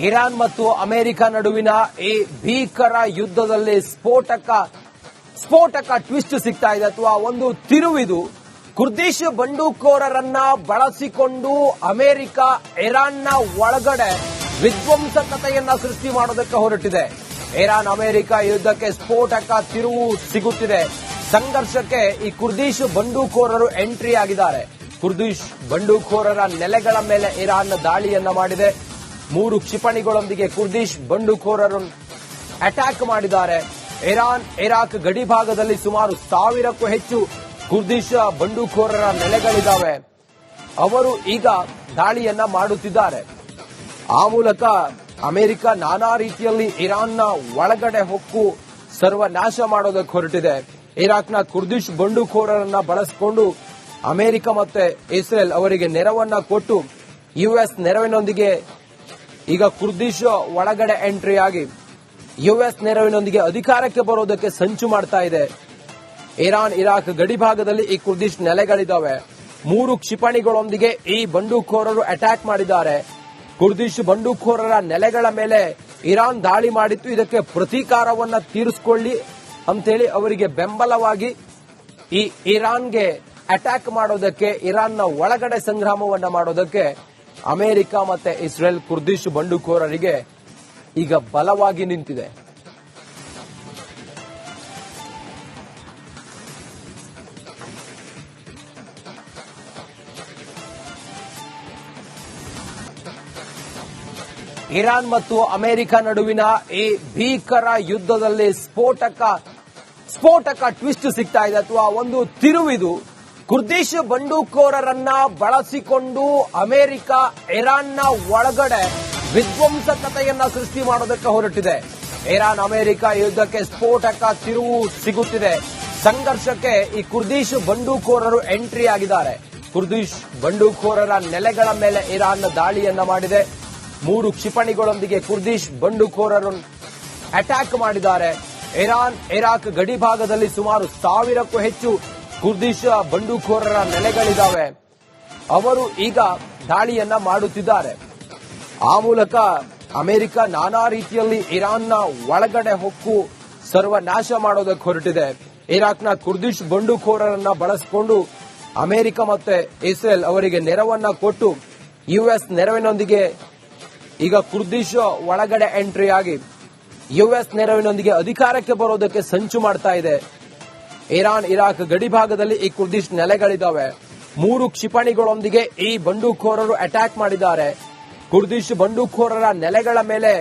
Iran ಮತ್ತು America ನಡುವಿನ ಈ ಭೀಕರ ಯುದ್ಧದಲ್ಲಿ ಸ್ಫೋಟಕ ಟ್ವಿಸ್ಟ್ ಸಿಗ್ತಾ ಇದೆ ಅಥವಾ ಒಂದು ತಿರುವಿದು. ಕುರ್ದಿಶ್ ಬಂಡೂಕೋರರನ್ನ ಬಳಸಿಕೊಂಡು ಅಮೆರಿಕ ಇರಾನ್ನ ಒಳಗಡೆ ವಿಧ್ವಂಸಕತೆಯನ್ನ ಸೃಷ್ಟಿ ಮಾಡೋದಕ್ಕೆ ಹೊರಟಿದೆ. ಇರಾನ್ ಅಮೆರಿಕ ಯುದ್ಧಕ್ಕೆ ಸ್ಫೋಟಕ ತಿರುವು ಸಿಗುತ್ತಿದೆ. ಸಂಘರ್ಷಕ್ಕೆ ಈ ಕುರ್ದಿಶ್ ಬಂಡೂಕೋರರು ಎಂಟ್ರಿ ಆಗಿದ್ದಾರೆ. ಕುರ್ದಿಶ್ ಬಂಡೂಕೋರರ ನೆಲೆಗಳ ಮೇಲೆ ಇರಾನ್ ದಾಳಿಯನ್ನ ಮಾಡಿದೆ. 3 ಕ್ಷಿಪಣಿಗಳೊಂದಿಗೆ ಕುರ್ದಿಶ್ ಬಂಡೂಕೋರರು ಅಟ್ಯಾಕ್ ಮಾಡಿದ್ದಾರೆ. ಇರಾನ್ ಇರಾಕ್ ಗಡಿ ಭಾಗದಲ್ಲಿ ಸುಮಾರು 1000ಕ್ಕೂ ಹೆಚ್ಚು ಕುರ್ದಿಶ್ ಬಂಡೂಕೋರರ ನೆಲೆಗಳಿದ್ದಾವೆ. ಅವರು ಈಗ ದಾಳಿಯನ್ನ ಮಾಡುತ್ತಿದ್ದಾರೆ. ಆ ಮೂಲಕ ಅಮೆರಿಕ ನಾನಾ ರೀತಿಯಲ್ಲಿ ಇರಾನ್ನ ಒಳಗಡೆ ಹೊಕ್ಕು ಸರ್ವನಾಶ ಮಾಡೋದಕ್ಕೆ ಹೊರಟಿದೆ. ಇರಾಕ್ನ ಕುರ್ದಿಶ್ ಬಂಡೂಕೋರರನ್ನ ಬಳಸಿಕೊಂಡು ಅಮೆರಿಕ ಮತ್ತೆ ಇಸ್ರೇಲ್ ಅವರಿಗೆ ನೆರವನ್ನ ಕೊಟ್ಟು ಯುಎಸ್ ನೆರವಿನೊಂದಿಗೆ ಈಗ ಕುರ್ದಿಶ್ ಒಳಗಡೆ ಎಂಟ್ರಿ ಆಗಿ ಯುಎಸ್ ನೆರವಿನೊಂದಿಗೆ ಅಧಿಕಾರಕ್ಕೆ ಬರೋದಕ್ಕೆ ಸಂಚು ಮಾಡ್ತಾ ಇದೆ. ಇರಾನ್ ಇರಾಕ್ ಗಡಿ ಭಾಗದಲ್ಲಿ ಈ ಕುರ್ದಿಶ್ ನೆಲೆಗಳಿದ್ದಾವೆ. 3 ಕ್ಷಿಪಣಿಗಳೊಂದಿಗೆ ಈ ಬಂಡೂಕೋರರು ಅಟ್ಯಾಕ್ ಮಾಡಿದ್ದಾರೆ. ಕುರ್ದಿಶ್ ಬಂಡೂಕೋರರ ನೆಲೆಗಳ ಮೇಲೆ ಇರಾನ್ ದಾಳಿ ಮಾಡಿತ್ತು. ಇದಕ್ಕೆ ಪ್ರತೀಕಾರವನ್ನ ತೀರಿಸಿಕೊಳ್ಳಿ ಅಂತೇಳಿ ಅವರಿಗೆ ಬೆಂಬಲವಾಗಿ ಈ ಇರಾನ್ಗೆ ಅಟ್ಯಾಕ್ ಮಾಡೋದಕ್ಕೆ, ಇರಾನ್ನ ಒಳಗಡೆ ಸಂಗ್ರಾಮವನ್ನ ಮಾಡೋದಕ್ಕೆ ಅಮೆರಿಕ ಮತ್ತೆ ಇಸ್ರೇಲ್ ಕುರ್ದಿಶ್ ಬಂಡೂಕೋರರಿಗೆ ಈಗ ಬಲವಾಗಿ ನಿಂತಿದೆ. ಇರಾನ್ ಮತ್ತು ಅಮೆರಿಕ ನಡುವಿನ ಈ ಭೀಕರ ಯುದ್ಧದಲ್ಲಿ ಸ್ಫೋಟಕ ಟ್ವಿಸ್ಟ್ ಸಿಗ್ತಾ ಇದೆ ಅಥವಾ ಒಂದು ತಿರುವಿದು. ಕುರ್ದಿಶ್ ಬಂಡೂಕೋರರನ್ನ ಬಳಸಿಕೊಂಡು ಅಮೆರಿಕ ಇರಾನ್ನ ಒಳಗಡೆ ವಿಧ್ವಂಸಕತೆಯನ್ನ ಸೃಷ್ಟಿ ಮಾಡೋದಕ್ಕೆ ಹೊರಟಿದೆ. ಇರಾನ್ ಅಮೆರಿಕ ಯುದ್ಧಕ್ಕೆ ಸ್ಫೋಟಕ ತಿರುವು ಸಿಗುತ್ತಿದೆ. ಸಂಘರ್ಷಕ್ಕೆ ಈ ಕುರ್ದಿಶ್ ಬಂಡೂಕೋರರು ಎಂಟ್ರಿ ಆಗಿದ್ದಾರೆ. ಕುರ್ದಿಶ್ ಬಂಡೂಕೋರರ ನೆಲೆಗಳ ಮೇಲೆ ಇರಾನ್ ದಾಳಿಯನ್ನ ಮಾಡಿದೆ. 3 ಕ್ಷಿಪಣಿಗಳೊಂದಿಗೆ ಕುರ್ದಿಶ್ ಬಂಡೂಕೋರರು ಅಟ್ಯಾಕ್ ಮಾಡಿದ್ದಾರೆ. ಇರಾನ್ ಇರಾಕ್ ಗಡಿ ಭಾಗದಲ್ಲಿ ಸುಮಾರು 1000ಕ್ಕೂ ಹೆಚ್ಚು ಕುರ್ದಿಶ್ ಬಂಡೂಕೋರರ ನೆಲೆಗಳಿದ್ದಾವೆ. ಅವರು ಈಗ ದಾಳಿಯನ್ನ ಮಾಡುತ್ತಿದ್ದಾರೆ. ಆ ಮೂಲಕ ಅಮೆರಿಕ ನಾನಾ ರೀತಿಯಲ್ಲಿ ಇರಾನ್ನ ಒಳಗಡೆ ಹೊಕ್ಕು ಸರ್ವನಾಶ ಮಾಡೋದಕ್ಕೆ ಹೊರಟಿದೆ. ಇರಾಕ್ನ ಕುರ್ದಿಶ್ ಬಂಡೂಕೋರರನ್ನ ಬಳಸಿಕೊಂಡು ಅಮೆರಿಕ ಮತ್ತೆ ಇಸ್ರೇಲ್ ಅವರಿಗೆ ನೆರವನ್ನ ಕೊಟ್ಟು ಯುಎಸ್ ನೆರವಿನೊಂದಿಗೆ ಈಗ ಕುರ್ದಿಶ್ ಒಳಗಡೆ ಎಂಟ್ರಿ ಆಗಿ ಯುಎಸ್ ನೆರವಿನೊಂದಿಗೆ ಅಧಿಕಾರಕ್ಕೆ ಬರೋದಕ್ಕೆ ಸಂಚು ಮಾಡ್ತಾ ಇದೆ. ಇರಾನ್ ಇರಾಕ್ ಗಡಿ ಭಾಗದಲ್ಲಿ ಈ ಕುರ್ದಿಶ್ ನೆಲೆಗಳಿದ್ದಾವೆ. 3 ಕ್ಷಿಪಣಿಗಳೊಂದಿಗೆ ಈ ಬಂಡೂಕೋರರು ಅಟ್ಯಾಕ್ ಮಾಡಿದ್ದಾರೆ. ಕುರ್ದಿಶ್ ಬಂಡೂಕೋರರ ನೆಲೆಗಳ ಮೇಲೆ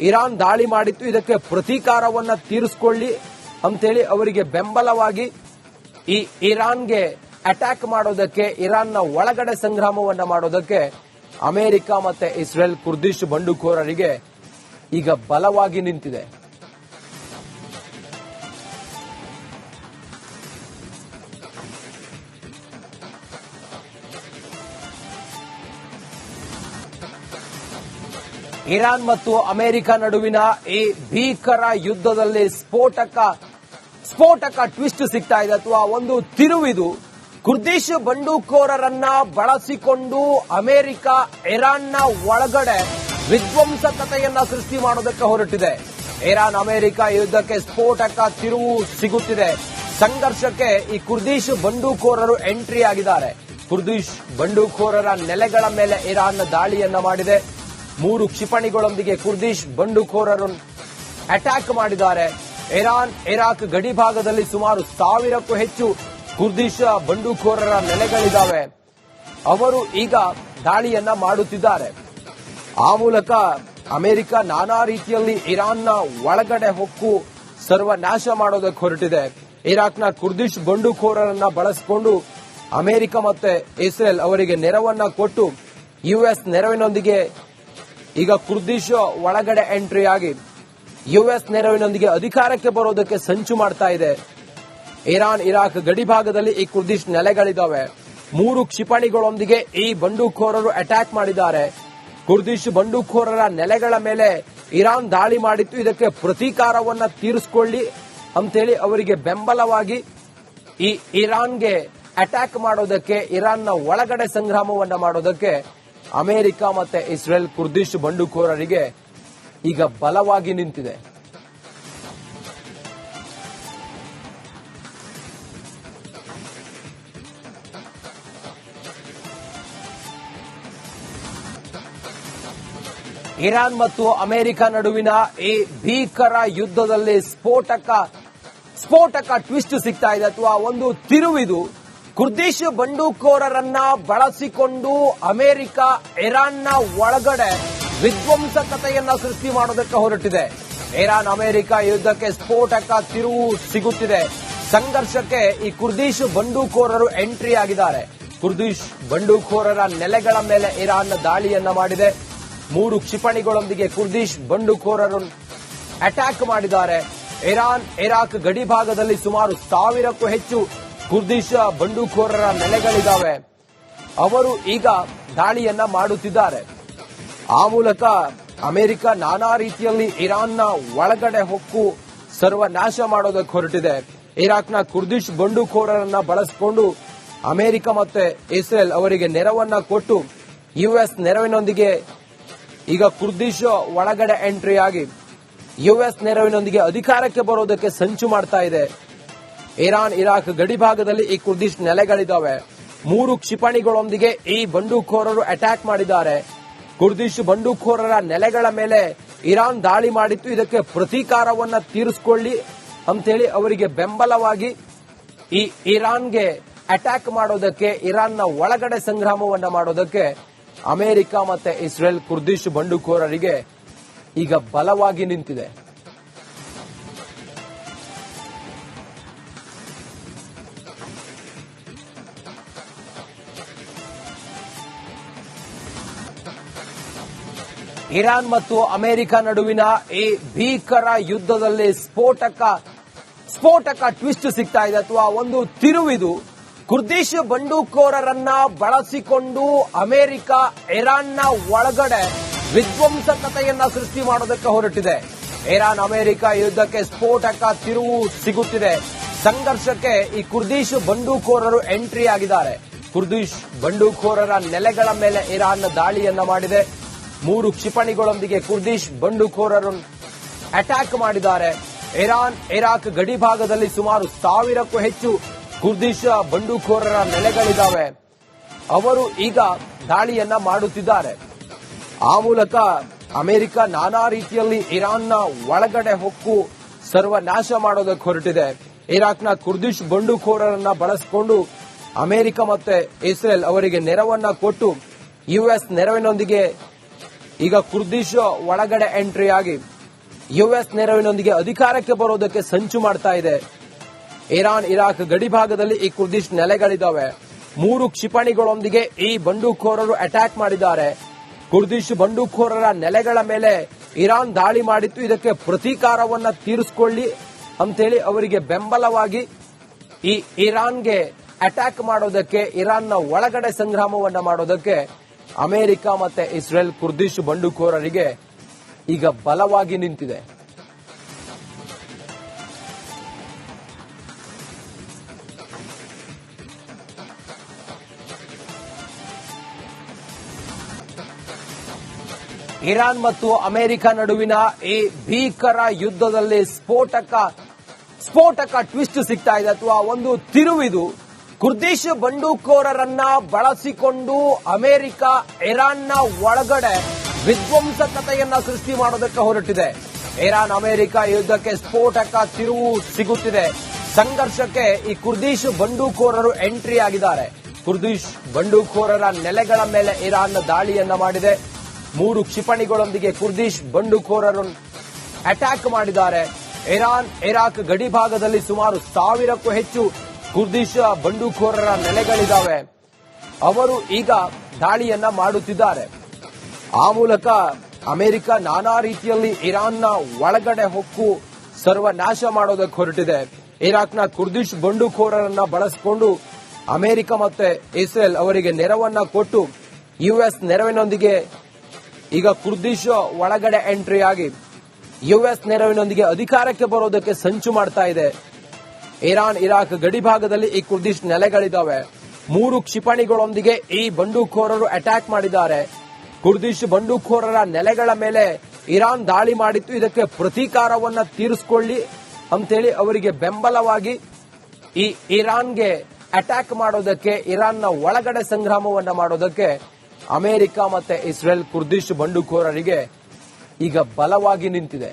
ಇರಾನ್ ದಾಳಿ ಮಾಡಿತ್ತು. ಇದಕ್ಕೆ ಪ್ರತೀಕಾರವನ್ನ ತೀರಿಸಿಕೊಳ್ಳಿ ಅಂತೇಳಿ ಅವರಿಗೆ ಬೆಂಬಲವಾಗಿ ಈ ಇರಾನ್ಗೆ ಅಟ್ಯಾಕ್ ಮಾಡೋದಕ್ಕೆ, ಇರಾನ್ನ ಒಳಗಡೆ ಸಂಗ್ರಾಮವನ್ನ ಮಾಡೋದಕ್ಕೆ ಅಮೆರಿಕ ಮತ್ತೆ ಇಸ್ರೇಲ್ ಕುರ್ದಿಶ್ ಬಂಡೂಕೋರರಿಗೆ ಈಗ ಬಲವಾಗಿ ನಿಂತಿದೆ. ಇರಾನ್ ಮತ್ತು ಅಮೆರಿಕ ನಡುವಿನ ಈ ಭೀಕರ ಯುದ್ಧದಲ್ಲಿ ಸ್ಫೋಟಕ ಟ್ವಿಸ್ಟ್ ಸಿಗ್ತಾ ಇದೆ ಅಥವಾ ಒಂದು ತಿರುವಿದು. ಕುರ್ದಿಶ್ ಬಂಡೂಕೋರರನ್ನ ಬಳಸಿಕೊಂಡು ಅಮೆರಿಕ ಇರಾನ್ನ ಒಳಗಡೆ ವಿಧ್ವಂಸಕತೆಯನ್ನ ಸೃಷ್ಟಿ ಮಾಡೋದಕ್ಕೆ ಹೊರಟಿದೆ. ಇರಾನ್ ಅಮೆರಿಕ ಯುದ್ಧಕ್ಕೆ ಸ್ಫೋಟಕ ತಿರುವು ಸಿಗುತ್ತಿದೆ. ಸಂಘರ್ಷಕ್ಕೆ ಈ ಕುರ್ದಿಶ್ ಬಂಡೂಕೋರರು ಎಂಟ್ರಿ ಆಗಿದ್ದಾರೆ. ಕುರ್ದಿಶ್ ಬಂಡೂಕೋರರ ನೆಲೆಗಳ ಮೇಲೆ ಇರಾನ್ ದಾಳಿಯನ್ನ ಮಾಡಿದೆ. 3 ಕ್ಷಿಪಣಿಗಳೊಂದಿಗೆ ಕುರ್ದಿಶ್ ಬಂಡೂಕೋರರು ಅಟ್ಯಾಕ್ ಮಾಡಿದ್ದಾರೆ. ಇರಾನ್ ಇರಾಕ್ ಗಡಿ ಭಾಗದಲ್ಲಿ ಸುಮಾರು 1000ಕ್ಕೂ ಹೆಚ್ಚು ಕುರ್ದಿಶ್ ಬಂಡೂಕೋರರ ನೆಲೆಗಳಿದ್ದಾವೆ. ಅವರು ಈಗ ದಾಳಿಯನ್ನ ಮಾಡುತ್ತಿದ್ದಾರೆ. ಆ ಮೂಲಕ ಅಮೆರಿಕ ನಾನಾ ರೀತಿಯಲ್ಲಿ ಇರಾನ್ನ ಒಳಗಡೆ ಹೊಕ್ಕು ಸರ್ವನಾಶ ಮಾಡೋದಕ್ಕೆ ಹೊರಟಿದೆ. ಇರಾಕ್ನ ಕುರ್ದಿಶ್ ಬಂಡೂಕೋರರನ್ನ ಬಳಸಿಕೊಂಡು ಅಮೆರಿಕ ಮತ್ತೆ ಇಸ್ರೇಲ್ ಅವರಿಗೆ ನೆರವನ್ನ ಕೊಟ್ಟು ಯುಎಸ್ ನೆರವಿನೊಂದಿಗೆ ಈಗ ಕುರ್ದಿಶ್ ಒಳಗಡೆ ಎಂಟ್ರಿ ಆಗಿ ಯುಎಸ್ ನೆರವಿನೊಂದಿಗೆ ಅಧಿಕಾರಕ್ಕೆ ಬರೋದಕ್ಕೆ ಸಂಚು ಮಾಡ್ತಾ ಇದೆ. ಇರಾನ್ ಇರಾಕ್ ಗಡಿ ಭಾಗದಲ್ಲಿ ಈ ಕುರ್ದಿಶ್ ನೆಲೆಗಳಿದ್ದಾವೆ. 3 ಕ್ಷಿಪಣಿಗಳೊಂದಿಗೆ ಈ ಬಂಡೂಕೋರರು ಅಟ್ಯಾಕ್ ಮಾಡಿದ್ದಾರೆ. ಕುರ್ದಿಶ್ ಬಂಡೂಕೋರರ ನೆಲೆಗಳ ಮೇಲೆ ಇರಾನ್ ದಾಳಿ ಮಾಡಿತ್ತು. ಇದಕ್ಕೆ ಪ್ರತೀಕಾರವನ್ನ ತೀರಿಸಿಕೊಳ್ಳಿ ಅಂತೇಳಿ ಅವರಿಗೆ ಬೆಂಬಲವಾಗಿ ಈ ಇರಾನ್ಗೆ ಅಟ್ಯಾಕ್ ಮಾಡೋದಕ್ಕೆ, ಇರಾನ್ನ ಒಳಗಡೆ ಸಂಗ್ರಾಮವನ್ನ ಮಾಡೋದಕ್ಕೆ ಅಮೆರಿಕ ಮತ್ತೆ ಇಸ್ರೇಲ್ ಕುರ್ದಿಶ್ ಬಂಡೂಕೋರರಿಗೆ ಈಗ ಬಲವಾಗಿ ನಿಂತಿದೆ. ಇರಾನ್ ಮತ್ತು ಅಮೆರಿಕ ನಡುವಿನ ಈ ಭೀಕರ ಯುದ್ಧದಲ್ಲಿ ಸ್ಫೋಟಕ ಟ್ವಿಸ್ಟ್ ಸಿಗ್ತಾ ಇದೆ, ಅಥವಾ ಒಂದು ತಿರುವಿದು. ಕುರ್ದಿಶ್ ಬಂಡೂಕೋರರನ್ನ ಬಳಸಿಕೊಂಡು ಅಮೆರಿಕ ಇರಾನ್ನ ಒಳಗಡೆ ವಿಧ್ವಂಸಕತೆಯನ್ನ ಸೃಷ್ಟಿ ಮಾಡೋದಕ್ಕೆ ಹೊರಟಿದೆ. ಇರಾನ್ ಅಮೆರಿಕ ಯುದ್ಧಕ್ಕೆ ಸ್ಫೋಟಕ ತಿರುವು ಸಿಗುತ್ತಿದೆ. ಸಂಘರ್ಷಕ್ಕೆ ಈ ಕುರ್ದಿಶ್ ಬಂಡೂಕೋರರು ಎಂಟ್ರಿ ಆಗಿದ್ದಾರೆ. ಕುರ್ದಿಶ್ ಬಂಡೂಕೋರರ ನೆಲೆಗಳ ಮೇಲೆ ಇರಾನ್ ದಾಳಿಯನ್ನ ಮಾಡಿದೆ. 3 ಕ್ಷಿಪಣಿಗಳೊಂದಿಗೆ ಕುರ್ದಿಶ್ ಬಂಡುಕೋರರು ಅಟ್ಯಾಕ್ ಮಾಡಿದ್ದಾರೆ. ಇರಾನ್ ಇರಾಕ್ ಗಡಿ ಭಾಗದಲ್ಲಿ ಸುಮಾರು 1000ಕ್ಕೂ ಹೆಚ್ಚು ಕುರ್ದಿಶ್ ಬಂಡುಕೋರರ ನೆಲೆಗಳಿದ್ದಾವೆ. ಅವರು ಈಗ ದಾಳಿಯನ್ನ ಮಾಡುತ್ತಿದ್ದಾರೆ. ಆ ಮೂಲಕ ಅಮೆರಿಕ ನಾನಾ ರೀತಿಯಲ್ಲಿ ಇರಾನ್ನ ಒಳಗಡೆ ಹೊಕ್ಕು ಸರ್ವನಾಶ ಮಾಡೋದಕ್ಕೆ ಹೊರಟಿದೆ. ಇರಾಕ್ನ ಕುರ್ದಿಶ್ ಬಂಡುಕೋರರನ್ನ ಬಳಸಿಕೊಂಡು ಅಮೆರಿಕ ಮತ್ತೆ ಇಸ್ರೇಲ್ ಅವರಿಗೆ ನೆರವನ್ನ ಕೊಟ್ಟು ಯುಎಸ್ ನೆರವಿನೊಂದಿಗೆ ಈಗ ಕುರ್ದಿಶ್ ಒಳಗಡೆ ಎಂಟ್ರಿ ಆಗಿ ಯುಎಸ್ ನೆರವಿನೊಂದಿಗೆ ಅಧಿಕಾರಕ್ಕೆ ಬರೋದಕ್ಕೆ ಸಂಚು ಮಾಡ್ತಾ ಇದೆ. ಇರಾನ್ ಇರಾಕ್ ಗಡಿ ಭಾಗದಲ್ಲಿ ಈ ಕುರ್ದಿಶ್ ನೆಲೆಗಳಿದ್ದಾವೆ. 3 ಕ್ಷಿಪಣಿಗಳೊಂದಿಗೆ ಈ ಬಂಡುಕೋರರು ಅಟ್ಯಾಕ್ ಮಾಡಿದ್ದಾರೆ. ಕುರ್ದಿಶ್ ಬಂಡುಕೋರರ ನೆಲೆಗಳ ಮೇಲೆ ಇರಾನ್ ದಾಳಿ ಮಾಡಿತ್ತು. ಇದಕ್ಕೆ ಪ್ರತೀಕಾರವನ್ನ ತೀರಿಸಿಕೊಳ್ಳಿ ಅಂತೇಳಿ ಅವರಿಗೆ ಬೆಂಬಲವಾಗಿ ಈ ಇರಾನ್ಗೆ ಅಟ್ಯಾಕ್ ಮಾಡೋದಕ್ಕೆ, ಇರಾನ್ನ ಒಳಗಡೆ ಸಂಗ್ರಾಮವನ್ನ ಮಾಡೋದಕ್ಕೆ ಅಮೆರಿಕ ಮತ್ತೆ ಇಸ್ರೇಲ್ ಕುರ್ದಿಶ್ ಬಂಡುಕೋರರಿಗೆ ಈಗ ಬಲವಾಗಿ ನಿಂತಿದೆ. ಇರಾನ್ ಮತ್ತು ಅಮೆರಿಕ ನಡುವಿನ ಈ ಭೀಕರ ಯುದ್ಧದಲ್ಲಿ ಸ್ಫೋಟಕ ಟ್ವಿಸ್ಟ್ ಸಿಗ್ತಾ ಇದೆ, ಅಥವಾ ಒಂದು ತಿರುವಿದು. ಕುರ್ದಿಶ್ ಬಂಡೂಕೋರರನ್ನ ಬಳಸಿಕೊಂಡು ಅಮೆರಿಕ ಇರಾನ್ನ ಒಳಗಡೆ ವಿಧ್ವಂಸಕತೆಯನ್ನ ಸೃಷ್ಟಿ ಮಾಡೋದಕ್ಕೆ ಹೊರಟಿದೆ. ಇರಾನ್ ಅಮೆರಿಕ ಯುದ್ಧಕ್ಕೆ ಸ್ಫೋಟಕ ತಿರುವು ಸಿಗುತ್ತಿದೆ. ಸಂಘರ್ಷಕ್ಕೆ ಈ ಕುರ್ದಿಶ್ ಬಂಡೂಕೋರರು ಎಂಟ್ರಿ ಆಗಿದ್ದಾರೆ. ಕುರ್ದಿಶ್ ಬಂಡೂಕೋರರ ನೆಲೆಗಳ ಮೇಲೆ ಇರಾನ್ ದಾಳಿಯನ್ನ ಮಾಡಿದೆ. 3 ಕ್ಷಿಪಣಿಗಳೊಂದಿಗೆ ಕುರ್ದಿಶ್ ಬಂಡುಕೋರರು ಅಟ್ಯಾಕ್ ಮಾಡಿದ್ದಾರೆ. ಇರಾನ್ ಇರಾಕ್ ಗಡಿ ಭಾಗದಲ್ಲಿ ಸುಮಾರು 1000ಕ್ಕೂ ಹೆಚ್ಚು ಕುರ್ದಿಶ್ ಬಂಡುಕೋರರ ನೆಲೆಗಳಿದ್ದಾವೆ. ಅವರು ಈಗ ದಾಳಿಯನ್ನ ಮಾಡುತ್ತಿದ್ದಾರೆ. ಆ ಮೂಲಕ ಅಮೆರಿಕ ನಾನಾ ರೀತಿಯಲ್ಲಿ ಇರಾನ್ನ ಒಳಗಡೆ ಹೊಕ್ಕು ಸರ್ವನಾಶ ಮಾಡೋದಕ್ಕೆ ಹೊರಟಿದೆ. ಇರಾಕ್ನ ಕುರ್ದಿಶ್ ಬಂಡುಕೋರರನ್ನ ಬಳಸಿಕೊಂಡು ಅಮೆರಿಕ ಮತ್ತೆ ಇಸ್ರೇಲ್ ಅವರಿಗೆ ನೆರವನ್ನ ಕೊಟ್ಟು ಯುಎಸ್ ನೆರವಿನೊಂದಿಗೆ ಈಗ ಕುರ್ದಿಶ್ ಒಳಗಡೆ ಎಂಟ್ರಿ ಆಗಿ ಯುಎಸ್ ನೆರವಿನೊಂದಿಗೆ ಅಧಿಕಾರಕ್ಕೆ ಬರೋದಕ್ಕೆ ಸಂಚು ಮಾಡ್ತಾ ಇದೆ. ಇರಾನ್ ಇರಾಕ್ ಗಡಿ ಭಾಗದಲ್ಲಿ ಈ ಕುರ್ದಿಶ್ ನೆಲೆಗಳಿದ್ದಾವೆ. 3 ಕ್ಷಿಪಣಿಗಳೊಂದಿಗೆ ಈ ಬಂಡುಕೋರರು ಅಟ್ಯಾಕ್ ಮಾಡಿದ್ದಾರೆ. ಕುರ್ದಿಶ್ ಬಂಡುಕೋರರ ನೆಲೆಗಳ ಮೇಲೆ ಇರಾನ್ ದಾಳಿ ಮಾಡಿತ್ತು. ಇದಕ್ಕೆ ಪ್ರತೀಕಾರವನ್ನ ತೀರಿಸಿಕೊಳ್ಳಿ ಅಂತೇಳಿ ಅವರಿಗೆ ಬೆಂಬಲವಾಗಿ ಈ ಇರಾನ್ಗೆ ಅಟ್ಯಾಕ್ ಮಾಡೋದಕ್ಕೆ, ಇರಾನ್ನ ಒಳಗಡೆ ಸಂಗ್ರಾಮವನ್ನ ಮಾಡೋದಕ್ಕೆ ಅಮೆರಿಕ ಮತ್ತೆ ಇಸ್ರೇಲ್ ಕುರ್ದಿಶ್ ಬಂಡುಕೋರರಿಗೆ ಈಗ ಬಲವಾಗಿ ನಿಂತಿದೆ. ಇರಾನ್ ಮತ್ತು ಅಮೆರಿಕ ನಡುವಿನ ಈ ಭೀಕರ ಯುದ್ಧದಲ್ಲಿ ಸ್ಫೋಟಕ ಟ್ವಿಸ್ಟ್ ಸಿಗ್ತಾ ಇದೆ, ಅಥವಾ ಒಂದು ತಿರುವಿದು. ಕುರ್ದಿಶ್ ಬಂಡೂಕೋರರನ್ನ ಬಳಸಿಕೊಂಡು ಅಮೆರಿಕ ಇರಾನ್ನ ಒಳಗಡೆ ವಿಧ್ವಂಸಕತೆಯನ್ನ ಸೃಷ್ಟಿ ಮಾಡೋದಕ್ಕೆ ಹೊರಟಿದೆ. ಇರಾನ್ ಅಮೆರಿಕ ಯುದ್ಧಕ್ಕೆ ಸ್ಫೋಟಕ ತಿರುವು ಸಿಗುತ್ತಿದೆ. ಸಂಘರ್ಷಕ್ಕೆ ಈ ಕುರ್ದಿಶ್ ಬಂಡೂಕೋರರು ಎಂಟ್ರಿ ಆಗಿದ್ದಾರೆ. ಕುರ್ದಿಶ್ ಬಂಡೂಕೋರರ ನೆಲೆಗಳ ಮೇಲೆ ಇರಾನ್ ದಾಳಿಯನ್ನ ಮಾಡಿದೆ. 3 ಕ್ಷಿಪಣಿಗಳೊಂದಿಗೆ ಕುರ್ದಿಶ್ ಬಂಡುಕೋರರು ಅಟ್ಯಾಕ್ ಮಾಡಿದ್ದಾರೆ. ಇರಾನ್ ಇರಾಕ್ ಗಡಿ ಭಾಗದಲ್ಲಿ ಸುಮಾರು 1000ಕ್ಕೂ ಹೆಚ್ಚು ಕುರ್ದಿಶ್ ಬಂಡುಕೋರರ ನೆಲೆಗಳಿದ್ದಾವೆ. ಅವರು ಈಗ ದಾಳಿಯನ್ನ ಮಾಡುತ್ತಿದ್ದಾರೆ. ಆ ಮೂಲಕ ಅಮೆರಿಕ ನಾನಾ ರೀತಿಯಲ್ಲಿ ಇರಾನ್ನ ಒಳಗಡೆ ಹೊಕ್ಕು ಸರ್ವನಾಶ ಮಾಡೋದಕ್ಕೆ ಹೊರಟಿದೆ. ಇರಾಕ್ನ ಕುರ್ದಿಶ್ ಬಂಡುಕೋರರನ್ನ ಬಳಸಿಕೊಂಡು ಅಮೆರಿಕ ಮತ್ತೆ ಇಸ್ರೇಲ್ ಅವರಿಗೆ ನೆರವನ್ನ ಕೊಟ್ಟು ಯುಎಸ್ ನೆರವಿನೊಂದಿಗೆ ಈಗ ಕುರ್ದಿಶ್ ಒಳಗಡೆ ಎಂಟ್ರಿ ಆಗಿ ಯುಎಸ್ ನೆರವಿನೊಂದಿಗೆ ಅಧಿಕಾರಕ್ಕೆ ಬರೋದಕ್ಕೆ ಸಂಚು ಮಾಡ್ತಾ ಇದೆ. ಇರಾನ್ ಇರಾಕ್ ಗಡಿ ಭಾಗದಲ್ಲಿ ಈ ಕುರ್ದಿಶ್ ನೆಲೆಗಳಿದ್ದಾವೆ. 3 ಕ್ಷಿಪಣಿಗಳೊಂದಿಗೆ ಈ ಬಂಡುಕೋರರು ಅಟ್ಯಾಕ್ ಮಾಡಿದ್ದಾರೆ. ಕುರ್ದಿಶ್ ಬಂಡುಕೋರರ ನೆಲೆಗಳ ಮೇಲೆ ಇರಾನ್ ದಾಳಿ ಮಾಡಿತ್ತು, ಇದಕ್ಕೆ ಪ್ರತೀಕಾರವನ್ನ ತೀರಿಸಿಕೊಳ್ಳಿ ಅಂತೇಳಿ ಅವರಿಗೆ ಬೆಂಬಲವಾಗಿ ಈ ಇರಾನ್ಗೆ ಅಟ್ಯಾಕ್ ಮಾಡೋದಕ್ಕೆ, ಇರಾನ್ನ ಒಳಗಡೆ ಸಂಗ್ರಾಮವನ್ನ ಮಾಡೋದಕ್ಕೆ ಅಮೆರಿಕ ಮತ್ತೆ ಇಸ್ರೇಲ್ ಕುರ್ದಿಶ್ ಬಂಡುಕೋರರಿಗೆ ಈಗ ಬಲವಾಗಿ ನಿಂತಿದೆ.